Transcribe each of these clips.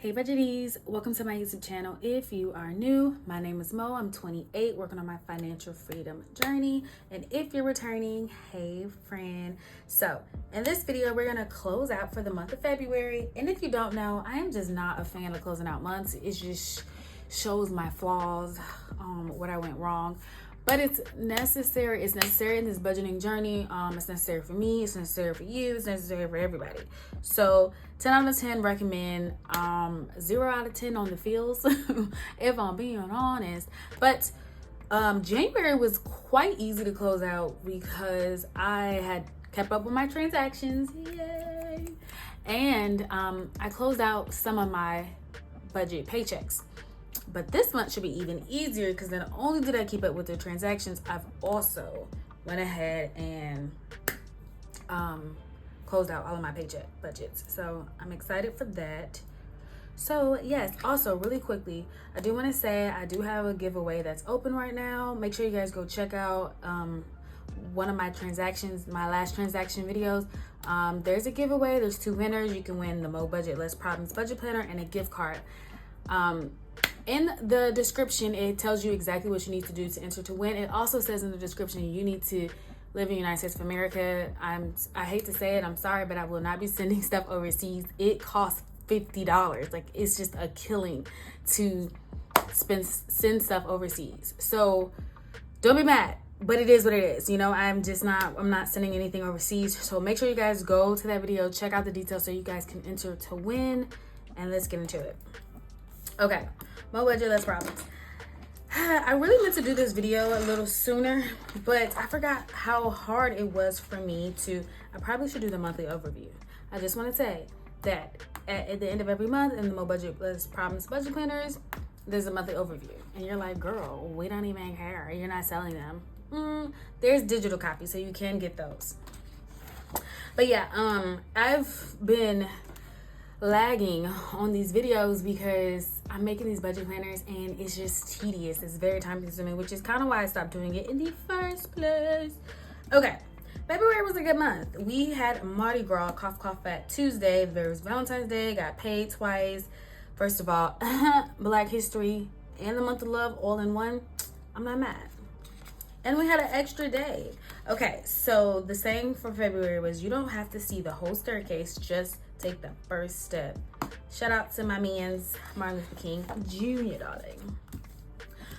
Hey budgeties, welcome to my YouTube channel. If you are new, my name is Mo. I'm 28, working on my financial freedom journey. And if you're returning, hey friend. So in this video, we're gonna close out for the month of February. And if you don't know, I am just not a fan of closing out months. It just shows my flaws, what I went wrong. But it's necessary. It's necessary in this budgeting journey. It's necessary for me. It's necessary for you. It's necessary for everybody. So 10 out of 10 recommend. 0 out of 10 on the feels, if I'm being honest. But January was quite easy to close out because I had kept up with my transactions. Yay! And I closed out some of my budget paychecks. But this month should be even easier because not only did I keep up with the transactions, I've also went ahead and closed out all of my paycheck budgets. So I'm excited for that. So yes, also really quickly, I do want to say I do have a giveaway that's open right now. Make sure you guys go check out one of my transactions, my last transaction videos. There's a giveaway. There's 2 winners. You can win the Mo Budget Less Problems budget planner and a gift card. In the description, it tells you exactly what you need to do to enter to win. It also says in the description you need to live in the United States of America. I hate to say it, I'm sorry, but I will not be sending stuff overseas. It costs $50. Like, it's just a killing to send stuff overseas. So don't be mad, but it is what it is. You know, I'm not sending anything overseas. So make sure you guys go to that video, check out the details so you guys can enter to win, and let's get into it. Okay, Mo Budget Less Problems. I really meant to do this video a little sooner, but I forgot how hard it was for me I probably should do the monthly overview. I just want to say that at the end of every month in the Mo Budget Less Problems budget planners, there's a monthly overview. And you're like, girl, we don't even care. You're not selling them. There's digital copies, so you can get those. But yeah, I've been lagging on these videos because I'm making these budget planners and it's just tedious. It's very time consuming, which is kind of why I stopped doing it in the first place. Okay, February was a good month. We had Mardi Gras, cough cough Fat Tuesday. There was Valentine's Day, got paid twice. First of all, Black History and the month of love all in one. I'm not mad. And we had an extra day. Okay, so the saying for February was, you don't have to see the whole staircase, just take the first step. Shout out to my mans, Martin Luther King Jr., darling.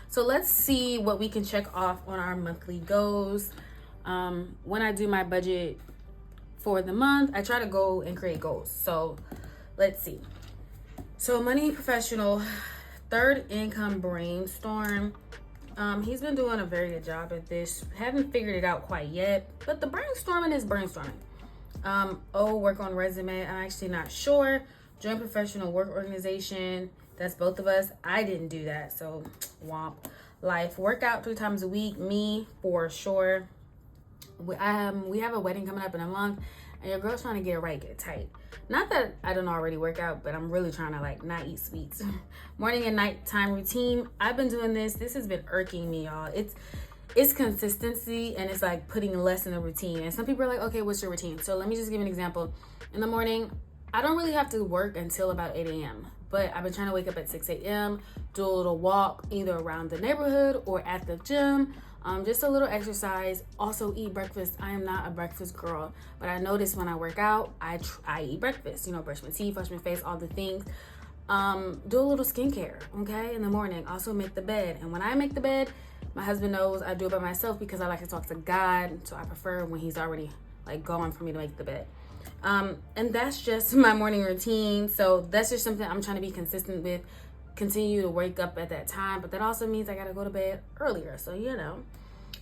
So let's see what we can check off on our monthly goals. When I do my budget for the month, I try to go and create goals. So let's see. So money professional, third income brainstorm. He's been doing a very good job at this. Haven't figured it out quite yet, but the brainstorming is brainstorming. Work on resume. I'm actually not sure. Join professional work organization. That's both of us. I didn't do that, so womp. Life workout 3 times a week. Me for sure. We have a wedding coming up in a month, and your girl's trying to get it right, get it tight. Not that I don't already work out, but I'm really trying to like not eat sweets. Morning and nighttime routine. I've been doing this. This has been irking me, y'all. It's consistency, and it's like putting less in the routine. And some people are like, okay, what's your routine? So let me just give an example. In the morning, I don't really have to work until about 8 a.m. But I've been trying to wake up at 6 a.m., do a little walk either around the neighborhood or at the gym. Just a little exercise. Also eat breakfast. I am not a breakfast girl, but I notice when I work out, I eat breakfast. You know, brush my teeth, wash my face, all the things. Do a little skincare, okay, in the morning. Also make the bed. And when I make the bed, my husband knows I do it by myself because I like to talk to God. So I prefer when he's already like gone for me to make the bed. And that's just my morning routine. So that's just something I'm trying to be consistent with. Continue to wake up at that time. But that also means I got to go to bed earlier. So, you know,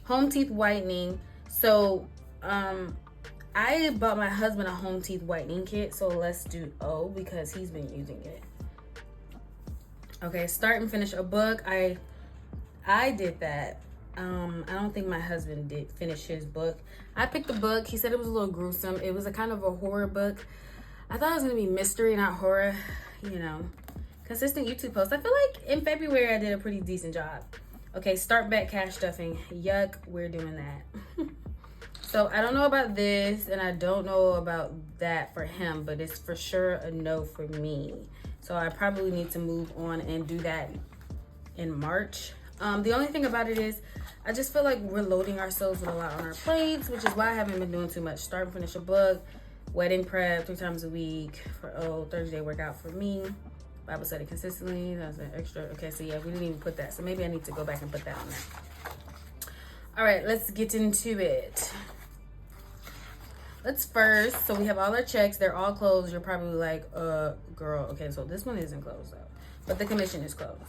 home teeth whitening. So I bought my husband a home teeth whitening kit. So let's do O because he's been using it. Okay, start and finish a book. I did that. I don't think my husband did finish his book. I picked the book. He said it was a little gruesome. It was a kind of a horror book. I thought it was going to be mystery, not horror. You know, consistent YouTube posts. I feel like in February I did a pretty decent job. Okay, start back cash stuffing. Yuck, we're doing that. So I don't know about this and I don't know about that for him, but it's for sure a no for me. So I probably need to move on and do that in March. The only thing about it is I just feel like we're loading ourselves with a lot on our plates, which is why I haven't been doing too much. Start and finish a book, wedding prep 3 times a week for Thursday workout for me, Bible study consistently. That's an extra. Okay, so yeah, we didn't even put that. So maybe I need to go back and put that on there. All right, let's get into it. Let's first, so we have all our checks. They're all closed. You're probably like, girl, okay, so this one isn't closed though, but the commission is closed.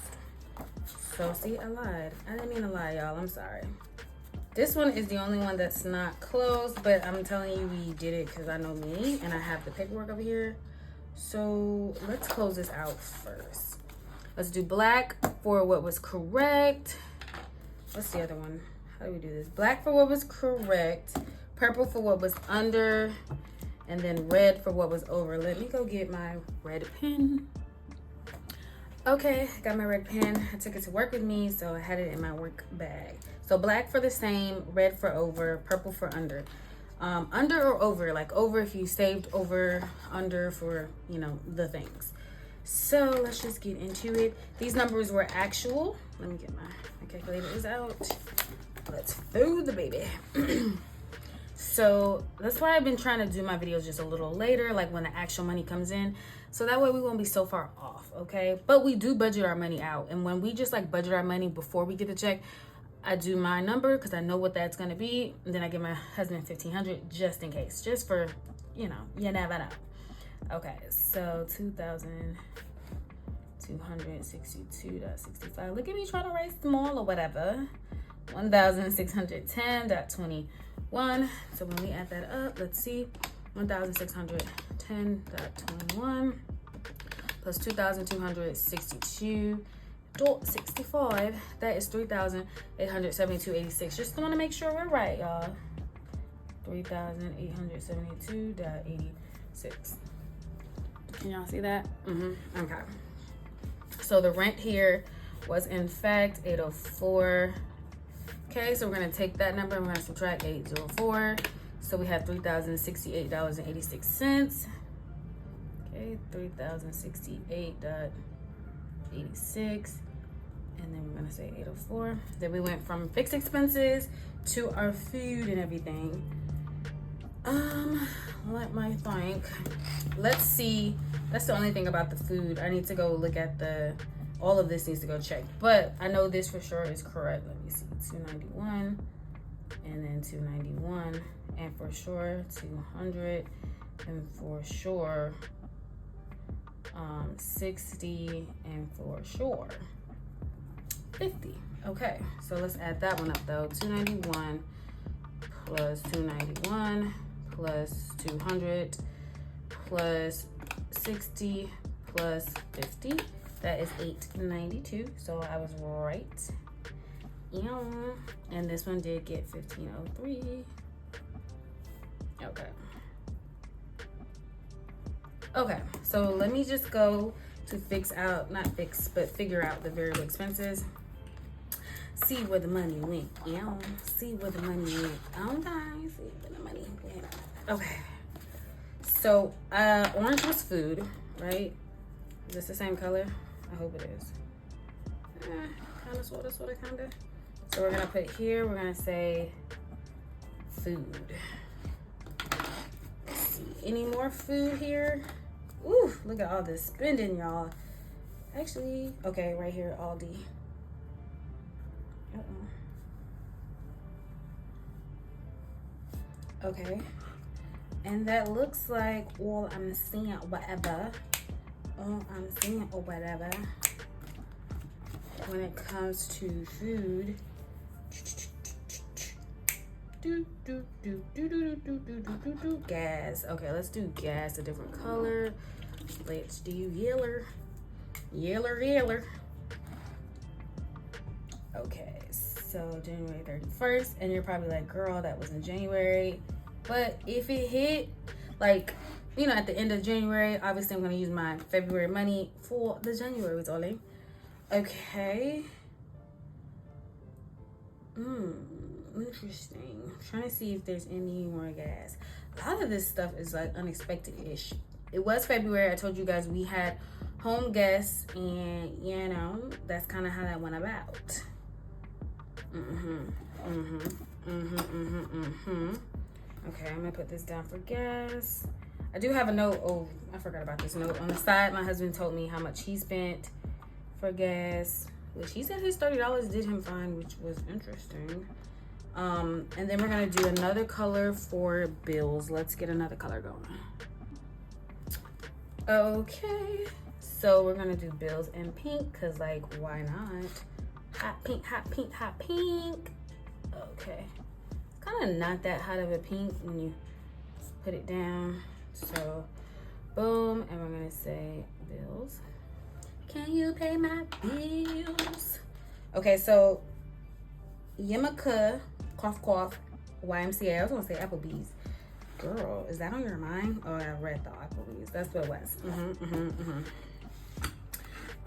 So see, I lied. I didn't mean to lie, y'all. I'm sorry. This one is the only one that's not closed, but I'm telling you we did it because I know me and I have the paperwork over here. So let's close this out first. Let's do black for what was correct. What's the other one? How do we do this? Black for what was correct, purple for what was under, and then red for what was over. Let me go get my red pen. Okay, got my red pen. I took it to work with me, so I had it in my work bag. So black for the same, red for over, purple for under. Under or over, like over if you saved over, under for, you know, the things. So let's just get into it. These numbers were actual. Let me get my calculators out. Let's food the baby. So that's why I've been trying to do my videos just a little later, like when the actual money comes in. So that way we won't be so far off, okay? But we do budget our money out. And when we just like budget our money before we get the check, I do my number because I know what that's going to be. And then I give my husband $1,500 just in case, just for, you know, you never know. Okay, so 2,262.65. Look at me trying to write small or whatever. 1,610.21. So when we add that up, let's see. 1,610.21 plus 2,262.65. That is 3,872.86. Just want to make sure we're right, y'all. 3,872.86. Can y'all see that? Okay. So the rent here was in fact 804. Okay, so we're gonna take that number and we're gonna subtract 804. So we have $3,068.86. Okay, $3,068.86. And then we're gonna say 804. Then we went from fixed expenses to our food and everything. Let me think. Let's see. That's the only thing about the food. I need to go look at all of this needs to go check. But I know this for sure is correct. Let me see. 291 and then 291 and for sure 200 and for sure 60 and for sure 50. Okay, so let's add that one up though. 291 plus 291 plus 200 plus 60 plus 50. That is 892. So I was right. Yeah. And this one did get 1503. Okay. Okay, so let me just go to figure out the variable expenses. See where the money went. Yeah. See where the money went. Okay, see where the money went. Okay. So orange was food, right? Is this the same color? I hope it is. Kind of, sort of, kind of. So we're gonna put here, we're gonna say food. Let's see, any more food here? Ooh, look at all this spending, y'all. Actually, okay, right here, Aldi. Okay, and that looks like all I'm seeing, whatever. All I'm seeing, or whatever. When it comes to food, gas. Okay, let's do gas a different color. Let's do yeller. Okay, so January 31st, and you're probably like, girl, that was in January. But if it hit, like, you know, at the end of January, obviously I'm gonna use my February money for the January, darling. Okay. Interesting. I'm trying to see if there's any more gas. A lot of this stuff is like unexpected-ish. It was February. I told you guys we had home guests, and you know, that's kind of how that went about. Okay, I'm gonna put this down for gas. I do have a note. Oh, I forgot about this note on the side. My husband told me how much he spent for gas, which he said his $30 did him fine, which was interesting. And then we're gonna do another color for bills. Let's get another color going. Okay, so we're gonna do bills in pink, cause like, why not? Hot pink, hot pink, hot pink. Okay, kind of not that hot of a pink when you put it down. So, boom, and we're gonna say bills. Can you pay my bills? Okay, so Yamaka, cough cough, YMCA. I was gonna say Applebee's. Girl, is that on your mind? Oh, I read the Applebee's. That's what it was.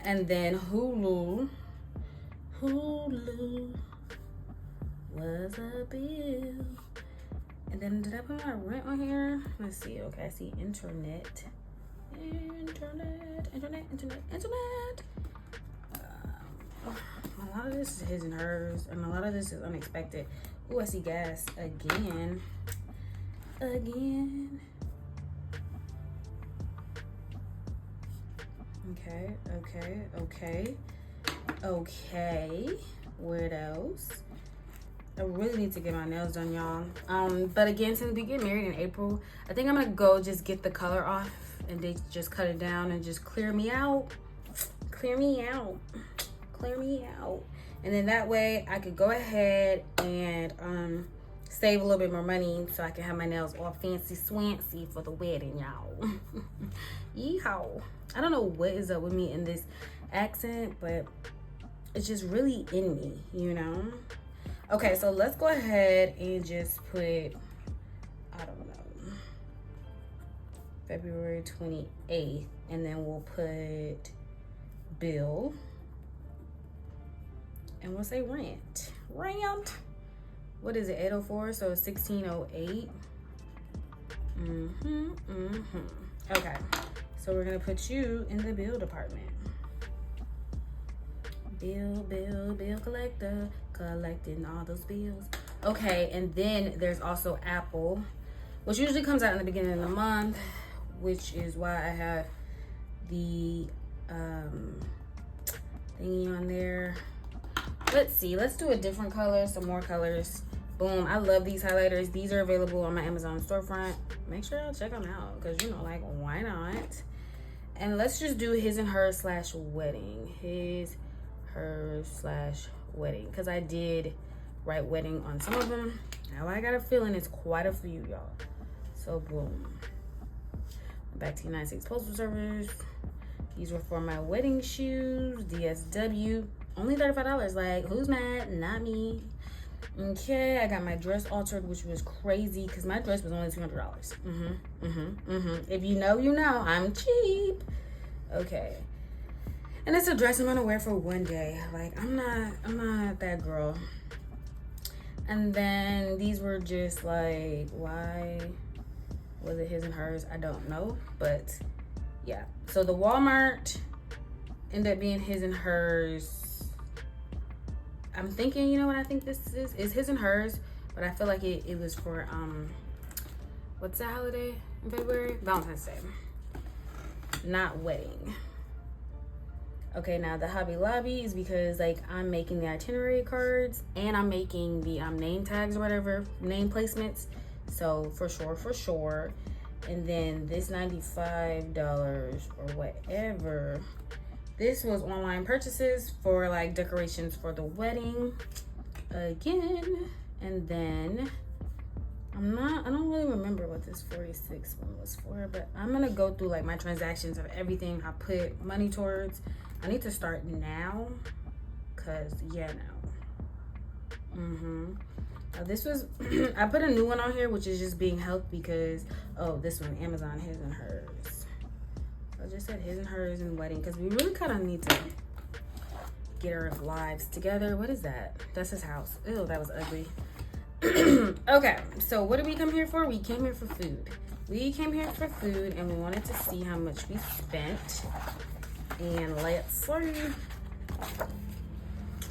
And then Hulu was a bill. And then did I put my rent on here? Let's see. Okay, I see internet. A lot of this is his and hers, and a lot of this is unexpected. Ooh, I see gas again. Okay. What else? I really need to get my nails done, y'all. But again, since we get married in April, I think I'm gonna go just get the color off and they just cut it down and just clear me out. And then that way I could go ahead and save a little bit more money so I can have my nails all fancy swancy for the wedding, y'all. Yeehaw. I don't know what is up with me in this accent, but it's just really in me, you know? Okay, so let's go ahead and just put, I don't know, February 28th, and then we'll put bill, and we'll say rent. What is it, 804? So 1608. Okay, so we're gonna put you in the bill department. Bill collector, collecting all those bills. Okay, and then there's also Apple, which usually comes out in the beginning of the month, which is why I have the thingy on there. Let's see, let's do a different color, some more colors. Boom, I love these highlighters. These are available on my Amazon storefront. Make sure y'all check them out, because you know, like, why not? And let's just do his and her / wedding. His, her / wedding, because I did write wedding on some of them. Now I got a feeling it's quite a few, y'all. So boom, back to United States Postal Service. These were for my wedding shoes, DSW, only $35. Like, who's mad? Not me. Okay, I got my dress altered, which was crazy because my dress was only $200. If you know, you know, I'm cheap. Okay. And it's a dress I'm gonna wear for one day. Like, I'm not that girl. And then these were just like, why was it his and hers? I don't know, but yeah. So the Walmart ended up being his and hers. I'm thinking, you know what I think this is his and hers, but I feel like it was for what's that holiday in February? Valentine's Day, not wedding. Okay, now the Hobby Lobby is because like I'm making the itinerary cards and I'm making the name tags or whatever, name placements. So for sure. And then this $95 or whatever, this was online purchases for like decorations for the wedding again. And then I don't really remember what this 46 one was for, but I'm gonna go through like my transactions of everything I put money towards. I need to start now, cause yeah, now. This was I put a new one on here, which is just being helped because this one, Amazon, his and hers. I just said his and hers and wedding, because we really kind of need to get our lives together. What is that? That's his house. Ew, that was ugly. Okay, so what did we come here for? We came here for food. We came here for food, and we wanted to see how much we spent. And let's see.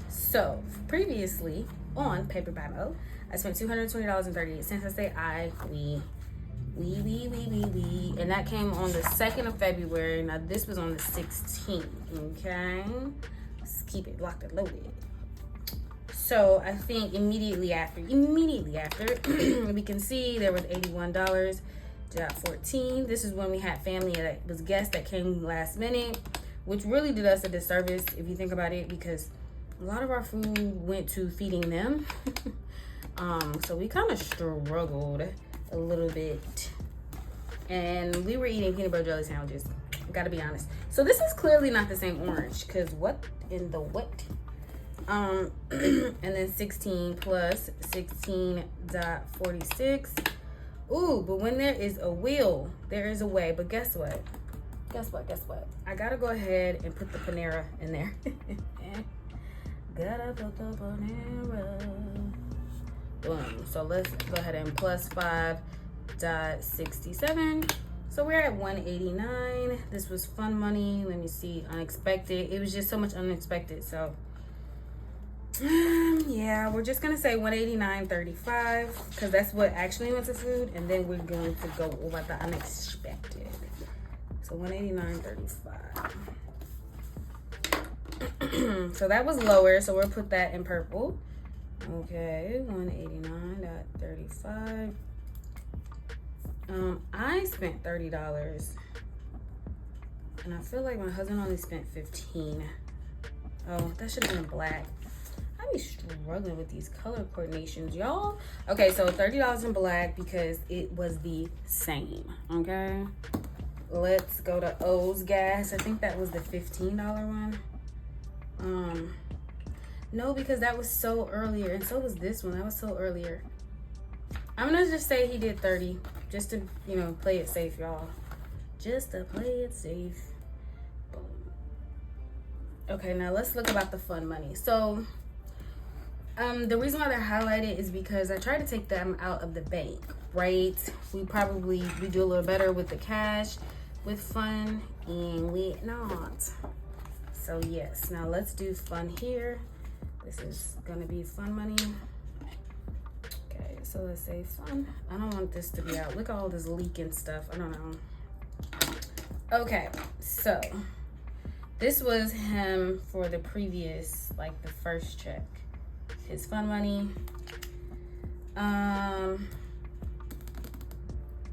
So previously on Paper by Mo, I spent $220.38. I say we, and that came on the 2nd of February. Now this was on the 16th, okay? Let's keep it locked and loaded. So I think immediately after, we can see there was $81.14. This is when we had family that was guests that came last minute, which really did us a disservice if you think about it, because a lot of our food went to feeding them. So we kind of struggled a little bit, and we were eating peanut butter jelly sandwiches, gotta be honest. So this is clearly not the same orange, because what in the what? And then 16 plus 16.46. Ooh, but when there is a will, there is a way. But guess what? I gotta go ahead and put the Panera in there. Gotta put the Panera. Boom. So let's go ahead and plus 5.67. So we're at 189. This was fun money. Let me see. Unexpected. It was just so much unexpected. So yeah, we're just gonna say 189.35 because that's what actually went to food, and then we're going to go over the unexpected. So 189.35. So that was lower, so we'll put that in purple. Okay, 189.35. I spent $30, and I feel like my husband only spent $15. Oh, that should have been black. I be struggling with these color coordinations, y'all. Okay, so $30 in black because it was the same. Okay, let's go to O's gas. I think that was the $15 one. No, because that was so earlier, and so was this one. That was so earlier. I'm gonna just say he did 30, just to, you know, play it safe, y'all. Just to play it safe. Boom. Okay, now let's look about the fun money. So the reason why they're highlighted is because I try to take them out of the bank, right? We do a little better with the cash, with fun, and we not. So yes, now let's do fun here. This is gonna be fun money. Okay, so let's say fun. I don't want this to be out. Look at all this leaking stuff. I don't know. Okay, so this was him for the previous, like the first check. His fun money. I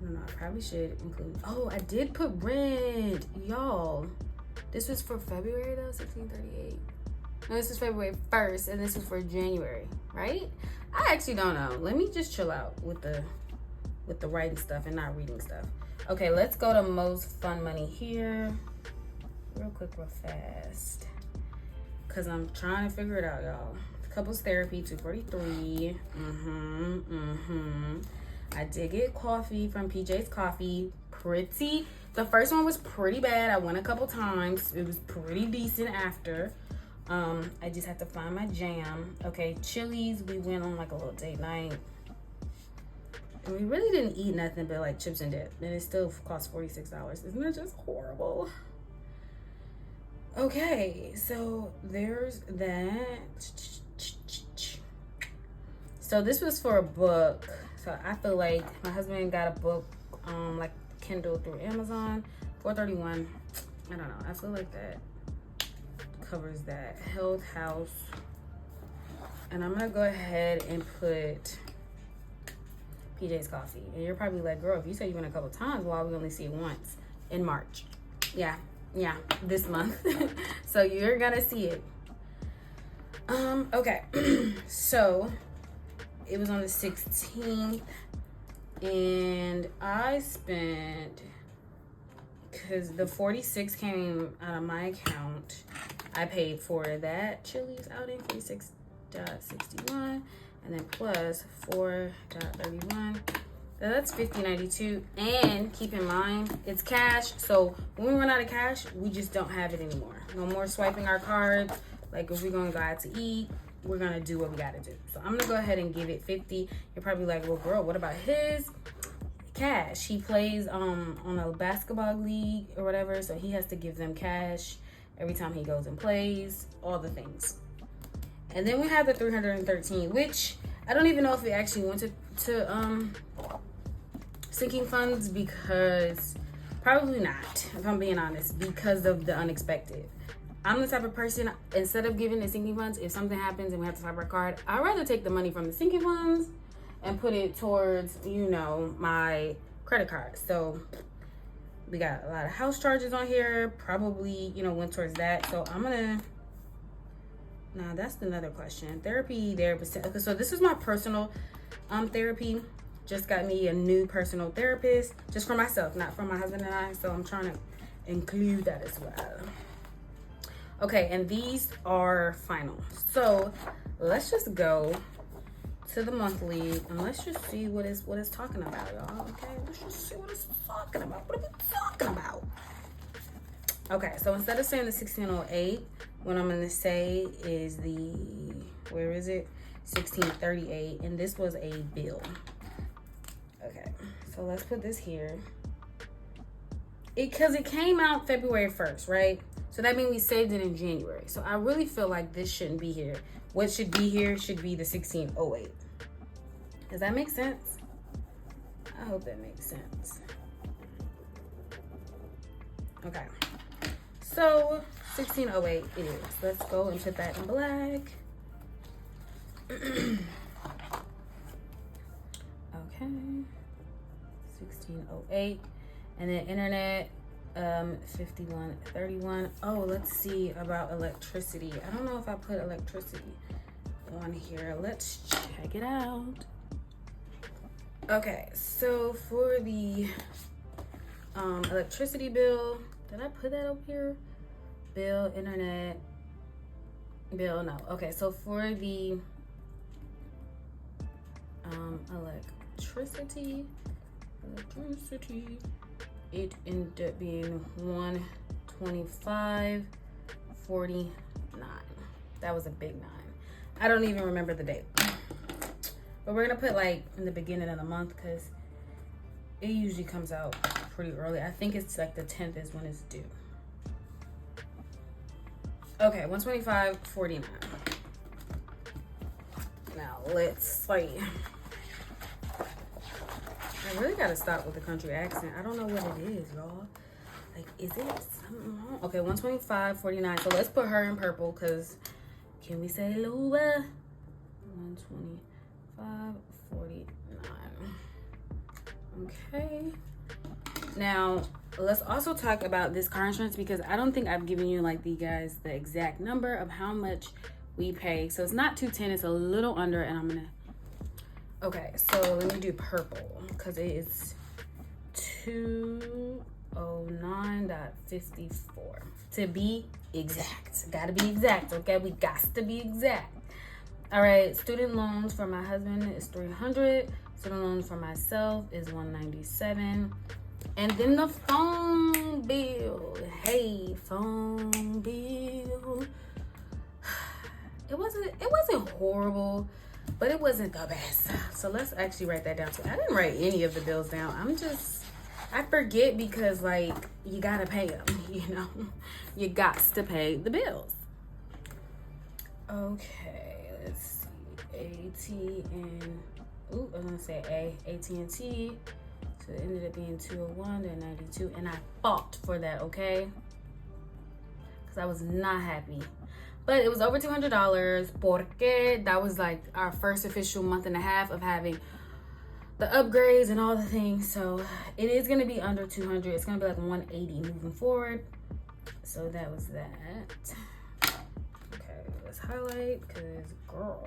don't know, I probably should include, oh, I did put rent, y'all. This was for February though, 1638. No, this is February 1st, and this is for January, right? I actually don't know. Let me just chill out with the writing stuff and not reading stuff. Okay, let's go to most fun money here. Real quick, real fast. Cause I'm trying to figure it out, y'all. Couples therapy, $243. I did get coffee from PJ's Coffee. The first one was pretty bad. I went a couple times. It was pretty decent after. I just had to find my jam. Okay, Chili's, we went on like a little date night. And we really didn't eat nothing but like chips and dip. And it still cost $46. Isn't that just horrible? Okay, so there's that. So this was for a book. So I feel like my husband got a book, like Kindle through Amazon, $431. I don't know. I feel like that covers that. Health House. And I'm gonna go ahead and put PJ's Coffee. And you're probably like, girl, if you said you went a couple times, why we only see it once in March? Yeah, this month. So you're gonna see it. Okay. So it was on the 16th, and I spent, because the 46 came out of my account, I paid for that Chili's outing, 46.61, and then plus 4.31. That's $50.92. And keep in mind, it's cash. So when we run out of cash, we just don't have it anymore. No more swiping our cards. Like if we're gonna go out to eat, we're gonna do what we gotta do. So I'm gonna go ahead and give it 50. You're probably like, well, girl, what about his cash? He plays on a basketball league or whatever, so he has to give them cash. every time he goes and plays, all the things. And then we have the 313, which I don't even know if it actually went to sinking funds, because probably not, if I'm being honest, because of the unexpected. I'm the type of person, instead of giving the sinking funds, if something happens and we have to swipe our card, I'd rather take the money from the sinking funds and put it towards, you know, my credit card. So we got a lot of house charges on here, probably, you know, went towards that. So I'm gonna, now that's another question. Therapy there, okay, so this is my personal therapy. Just got me a new personal therapist, just for myself, not for my husband and I. So I'm trying to include that as well. Okay, and these are final. So let's just go to the monthly and let's just see what it's talking about, y'all. Okay, let's just see what it's talking about. What are we talking about? Okay, so instead of saying the 1608, what I'm gonna say is the, where is it? 1638, and this was a bill. Okay, so let's put this here. Because it came out February 1st, right? So that means we saved it in January. So I really feel like this shouldn't be here. What should be here should be the 1608. Does that make sense? I hope that makes sense. Okay. So 1608 it is. Let's go and put that in black. Okay. 1608. And then internet 5131. Oh, let's see about electricity. I don't know if I put electricity on here. Let's check it out. Okay, so for the electricity bill, did I put that up here? Bill, internet bill, no. Okay, so for the electricity, it ended up being $125.49. That was a big 9. I don't even remember the date, but we're gonna put like in the beginning of the month because it usually comes out pretty early. I think it's like the 10th is when it's due. Okay, $125.49. Now let's see. I really gotta stop with the country accent. I don't know what it is, y'all. Like, is it something wrong? Okay, $125.49. So let's put her in purple, cause can we say Luba? $125.49. Okay. Now let's also talk about this car insurance, because I don't think I've given you like the exact number of how much we pay. So it's not $210, it's a little under, and I'm gonna, okay, so let me do purple because it is $209.54 to be exact. Gotta be exact, okay? We got to be exact. All right, student loans for my husband is $300. Student loans for myself is $197. And then the phone bill. Hey, phone bill. It wasn't horrible, but it wasn't the best. So let's actually write that down too. I didn't write any of the bills down. I forget because like you gotta pay them, you know. You got to pay the bills. Okay, let's see. I was gonna say AT&T. So it ended up being $201, then $92, and I fought for that, okay? Because I was not happy. But it was over $200 porque that was like our first official month and a half of having the upgrades and all the things. So it is going to be under $200. It's going to be like $180 moving forward. So that was that. Okay, let's highlight because, girl,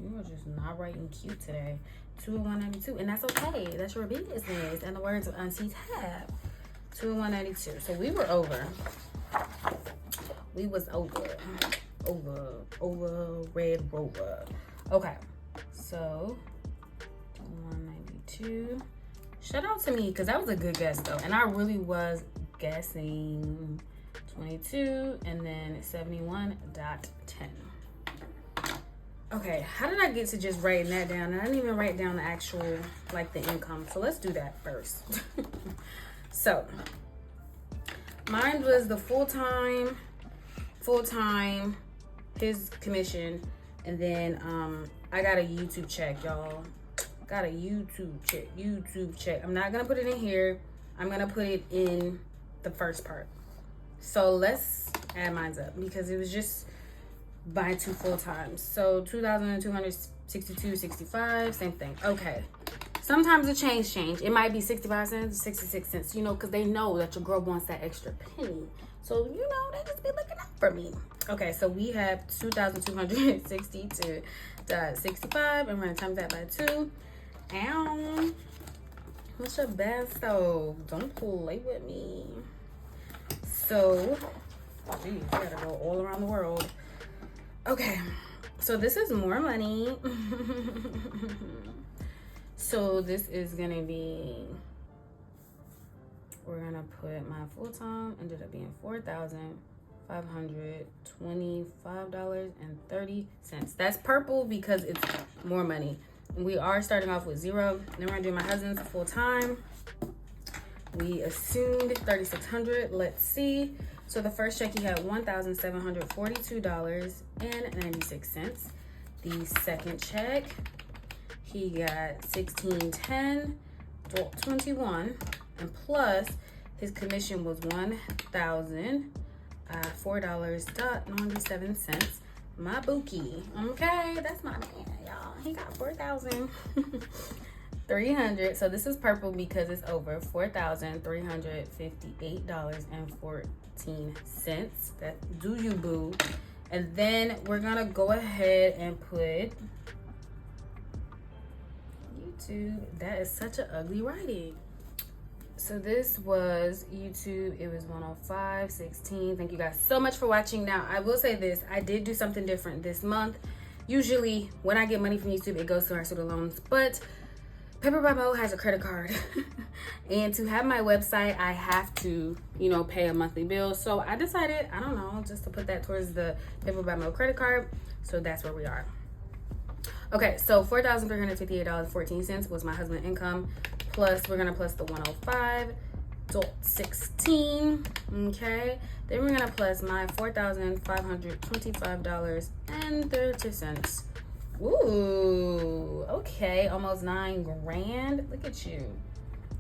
you were just not writing cute today. 201.92, and that's okay. That's your business. And the words of Auntie Tab. 201.92. So we were over. We was over Red Rover. Okay, so 192. Shout out to me because that was a good guess though, and I really was guessing 22 and then 71.10. Okay, how did I get to just writing that down? I didn't even write down the actual like the income. So let's do that first. So mine was the full-time full-time, his commission, and then I got a YouTube check, y'all. Got a YouTube check. I'm not gonna put it in here. I'm gonna put it in the first part. So let's add mine up because it was just by 2 full-times. So 2,262.65, same thing. Okay. Sometimes the change. It might be 65 cents, 66 cents, you know, because they know that your girl wants that extra penny. So, you know, they just be looking out for me. Okay, so we have 2,262.65, and we're going to times that by 2. Ow. What's your best, though? Don't play with me. So, geez, I got to go all around the world. Okay, so this is more money. So this is gonna be, we're gonna put my full-time ended up being $4,525.30. That's purple because it's more money. We are starting off with 0. Then we're gonna do my husband's full-time. We assumed $3,600. Let's see. So the first check he had $1,742.96. The second check, he got $1,610.21, and plus his commission was $1,004.97. My bookie, okay, that's my man, y'all. He got $4,300. So this is purple because it's over $4,358.14. That do you, boo? And then we're gonna go ahead and put YouTube. That is such an ugly writing. So this was YouTube. It was 105.16. Thank you guys so much for watching. Now I will say this, I did do something different this month. Usually when I get money from YouTube, it goes to our student loans, but Paper by Mo has a credit card. And to have my website, I have to, you know, pay a monthly bill. So I decided, I don't know, just to put that towards the Paper by Mo credit card. So that's where we are. Okay, so $4,358.14 was my husband's income. Plus, we're gonna plus the 105.16. Okay, then we're gonna plus my $4,525.30. Ooh, okay, almost $9,000. Look at you.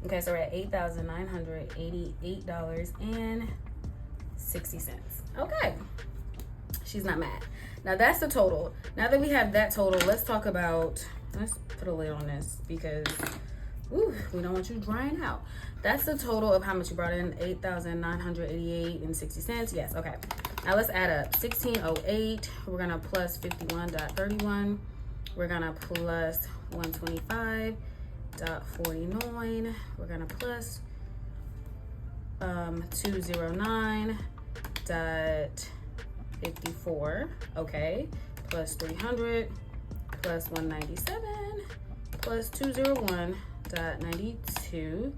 Okay, so we're at $8,988.60. Okay, she's not mad. Now that's the total. Now that we have that total, let's talk about, let's put a lid on this because we don't want you drying out. That's the total of how much you brought in, $8,988.60. Yes, okay. Now let's add up. 1608, we're gonna plus 51.31. We're gonna plus 125.49. We're gonna plus 209.54. Okay, plus 300, plus 197, plus 201.92,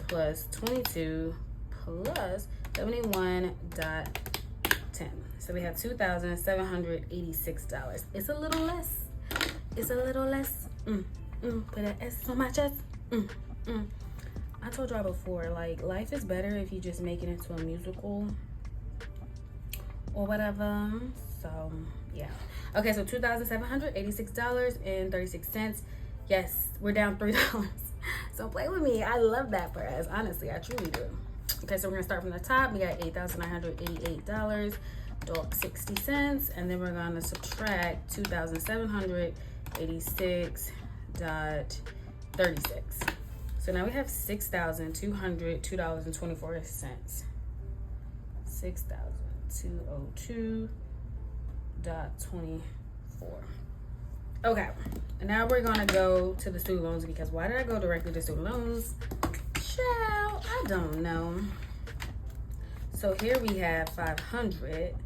plus 22, plus 71.10. So we have $2,786. It's a little less. It's a little less. Put an S on my chest. I told y'all before, like, life is better if you just make it into a musical or whatever. So yeah. Okay, so $2,786.36. Yes, we're down $3. So play with me. I love that for us. Honestly, I truly do. Okay, so we're gonna start from the top. We got $8,988.60, and then we're gonna subtract $2,786.36. So now we have $6,202.24. $6,202.24. Okay, and now we're gonna go to the student loans because why did I go directly to student loans? Child, I don't know. So here we have 500,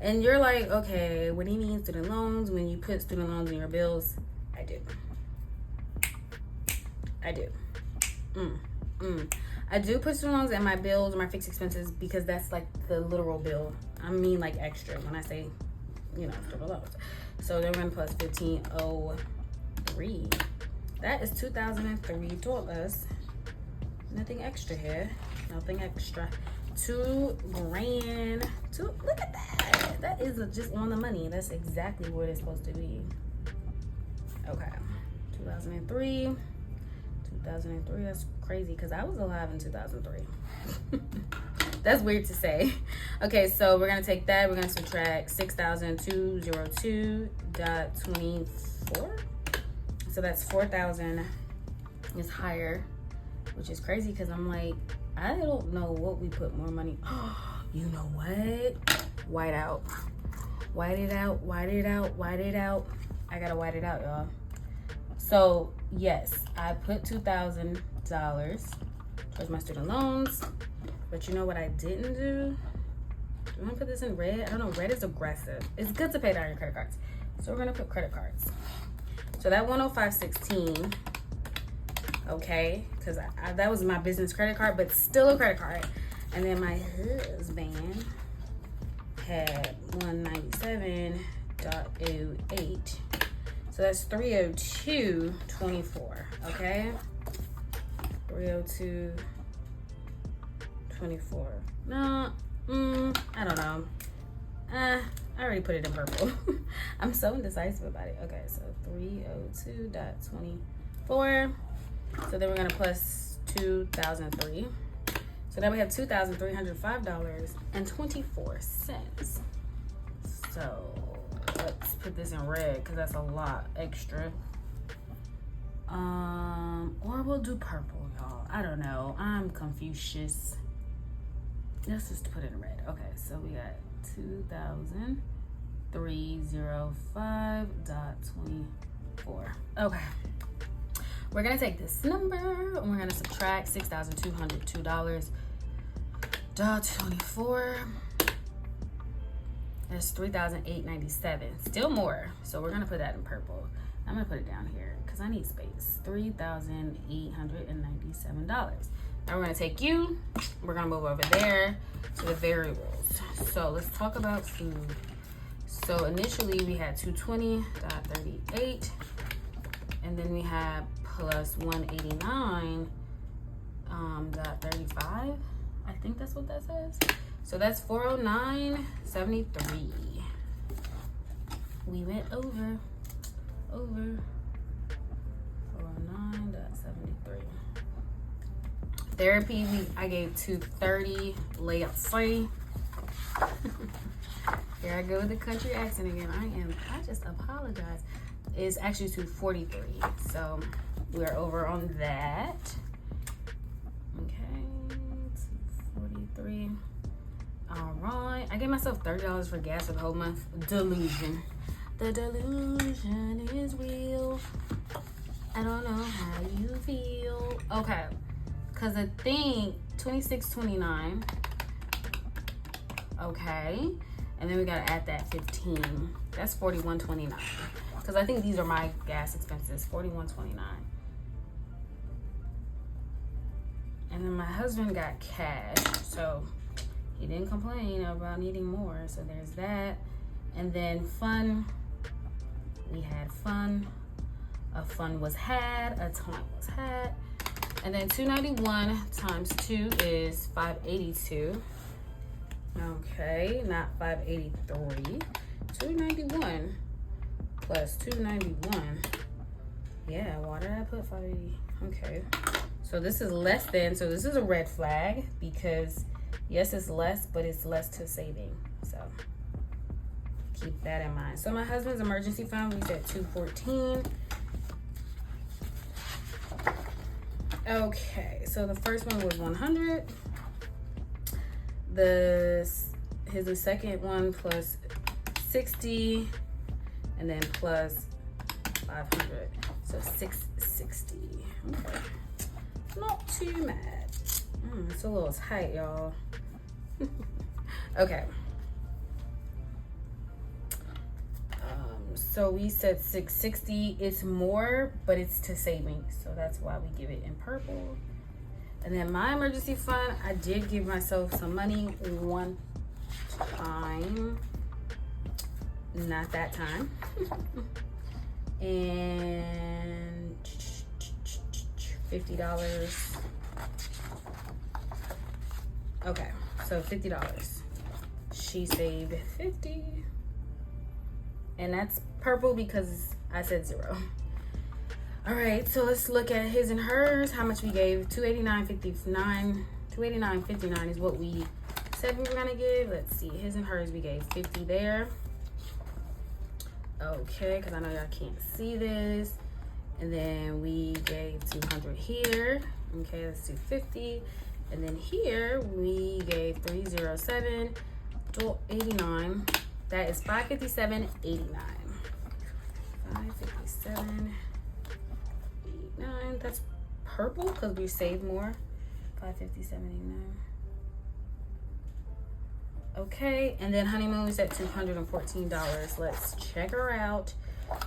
and you're like, okay, what do you mean student loans? When you put student loans in your bills, I do. I do put student loans in my bills, my fixed expenses, because that's like the literal bill. I mean like extra when I say, you know, student loans. So then we're gonna plus 1503. That is $2,003. Nothing extra here. Nothing extra. $2,000. Look at that. That is just on the money. That's exactly where it's supposed to be. Okay. 2003. 2003. That's crazy because I was alive in 2003. That's weird to say. Okay, so we're going to take that. We're going to subtract 6,202.24. So that's 4,000 is higher, which is crazy because I'm like, I don't know what we put more money. You know what? White out. White it out. White it out. White it out. I got to white it out, y'all. So, yes, I put $2,000 towards my student loans. But you know what I didn't do? Do you want to put this in red? I don't know. Red is aggressive. It's good to pay down your credit cards. So we're going to put credit cards. So that 105.16, okay, because that was my business credit card, but still a credit card. And then my husband had 197.08. So that's 302.24, okay? 302.24. No, I don't know. I already put it in purple. I'm so indecisive about it. Okay, so 302.24. So then we're gonna plus 2003. So now we have $2,305.24. So let's put this in red because that's a lot extra. Or we'll do purple, y'all. I don't know. I'm Confucius. Let's just put it in red. Okay, so we got 2,305.24. Okay. We're gonna take this number and we're gonna subtract $6,202.24. That's $3,897. Still more. So we're gonna put that in purple. I'm gonna put it down here because I need space. $3,897. Now we're gonna take you. We're gonna move over there to the variables. So let's talk about food. So initially we had 220.38, and then we had plus 189.35. I think that's what that says. So that's 409.73. We went over 409.73. Therapy, I gave 230. Layup free. Here I go with the country accent again. I just apologize. It's actually 243. So we're over on that. Okay, 243. All right. I gave myself $30 for gas for the whole month. Delusion. The delusion is real. I don't know how you feel. Okay. Because I think 26.29. Okay. And then we got to add that 15. That's 41.29. Because I think these are my gas expenses. 41.29. And then my husband got cash. So he didn't complain about needing more. So there's that. And then fun. We had fun. A fun was had. A time was had. And then 291 times 2 is 582. Okay, not 583. 291 plus 291. Yeah, why did I put 580? Okay. So this is less than, so this is a red flag because yes, it's less, but it's less to saving. So keep that in mind. So my husband's emergency fund, we said 214. Okay, so the first one was 100. His second one plus 60, and then plus 500. So 660. Okay, not too bad. It's a little tight, y'all. Okay. So we said 660. It's more, but it's to savings. So that's why we give it in purple. And then my emergency fund, I did give myself some money one time. Not that time. And $50. Okay, So $50. She saved 50. And that's purple because I said 0. All right, so let's look at his and hers. How much we gave? $289.59. $289.59 is what we said we were gonna give. Let's see, his and hers, we gave 50 there. Okay, because I know y'all can't see this. And then we gave 200 here. Okay, let's do 50. And then here we gave 307.89. That is 557.89. 557.89. That's purple because we saved more. 557.89. Okay, and then honeymoon is at $214. Let's check her out.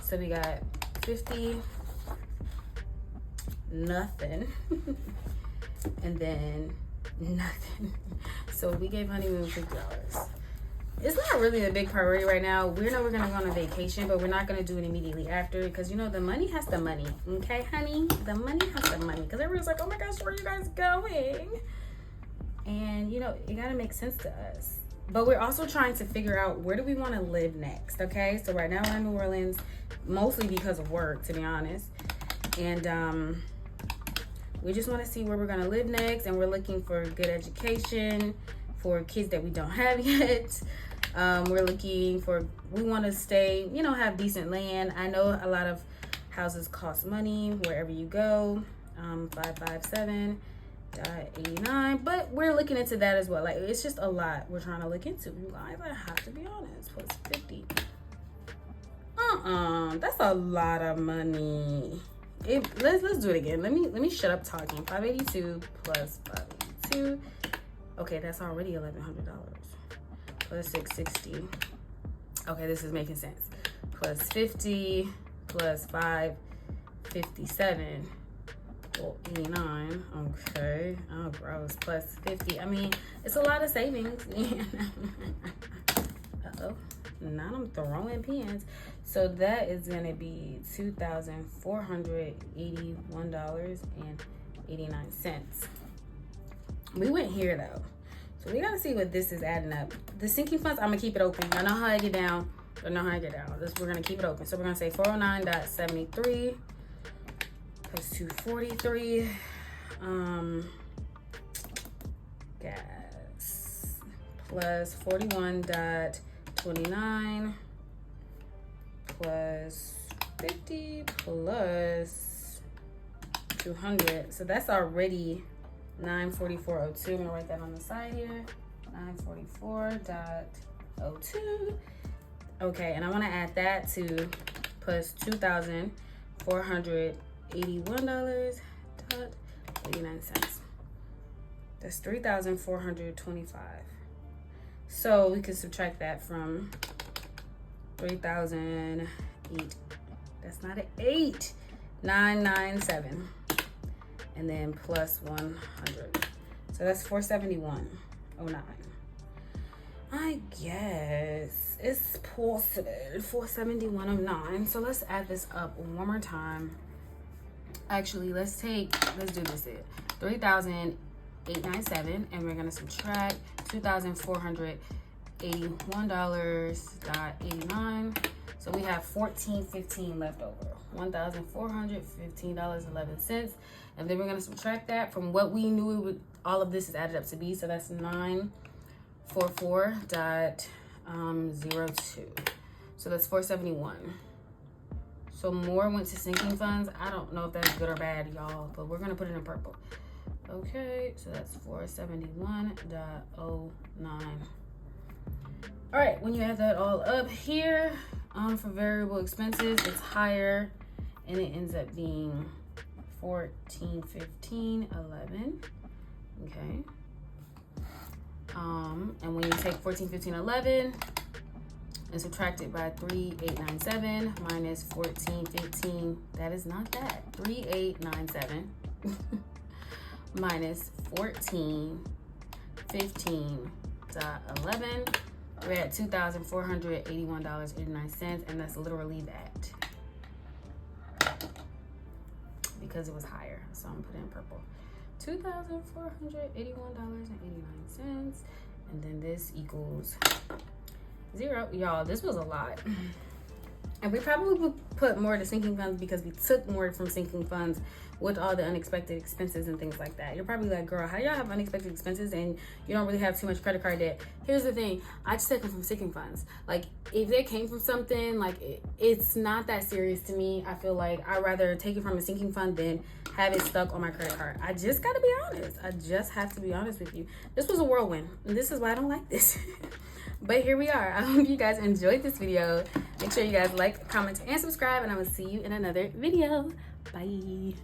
So we got 50, nothing, and then nothing. So we gave honeymoon $50. It's not really a big priority right now. We know we're gonna go on a vacation, but we're not gonna do it immediately after because you know the money has the money. Okay, honey, the money has the money. Because everyone's like, oh my gosh, where are you guys going? And you know it gotta make sense to us. But we're also trying to figure out where do we want to live next. Okay, so right now we're in New Orleans, mostly because of work, to be honest. And we just want to see where we're gonna live next, and we're looking for good education for kids that we don't have yet. We're looking for, we want to stay, you know, have decent land. I know a lot of houses cost money wherever you go. 557.89, but we're looking into that as well. Like, it's just a lot we're trying to look into. You guys, I have to be honest. Plus 50. That's a lot of money. Let's do it again. Let me shut up talking. 582 plus 582. Okay, that's already $1,100. Plus 660. Okay, this is making sense. Plus 50 plus 557. Well, 89. Okay. Oh, gross. Plus 50. I mean, it's a lot of savings. Uh-oh. Now I'm throwing pins. So that is going to be $2,481.89. We went here, though. So we got to see what this is adding up. The sinking funds, I'm going to keep it open. I know how I get down. I know how I get down. We're going to keep it open. So we're going to say 409.73 plus 243. Gas plus 41.29 plus 50 plus 200. So that's already 944.02. I'm gonna write that on the side here. 944.02. Okay, and I want to add that to plus $2,481.89. That's $3,425. So we can subtract that from 3,008. That's not an 8. 997. And then plus 100. So that's 471.09. I guess it's possible. 471.09. So let's add this up one more time. Actually, let's do this here. 3,897, and we're gonna subtract $2,481.89. So we have $1,415 left over. $1,415.11. And then we're gonna subtract that from what we knew all of this is added up to be. So that's 944.02. So that's 471. So more went to sinking funds. I don't know if that's good or bad, y'all, but we're gonna put it in purple. Okay, so that's 471.09. All right, when you add that all up here, for variable expenses, it's higher, and it ends up being 1415.11. Okay. And when you take 1415.11 and subtract it by 3,897 minus 1415, that is not that. 3,897 minus 1415.11. We're at $2,481.89, and that's literally that. Because it was higher, so I'm putting in purple. $2,481.89. And then this equals 0. Y'all, this was a lot. And we probably would put more to sinking funds because we took more from sinking funds with all the unexpected expenses and things like that. You're probably like, girl, how y'all have unexpected expenses and you don't really have too much credit card debt? Here's the thing, I just take them from sinking funds. Like, if they came from something, like, it's not that serious to me. I feel like I'd rather take it from a sinking fund than have it stuck on my credit card. I just gotta be honest. I just have to be honest with you. This was a whirlwind, and this is why I don't like this. But here we are. I hope you guys enjoyed this video. Make sure you guys like, comment, and subscribe, and I will see you in another video. Bye.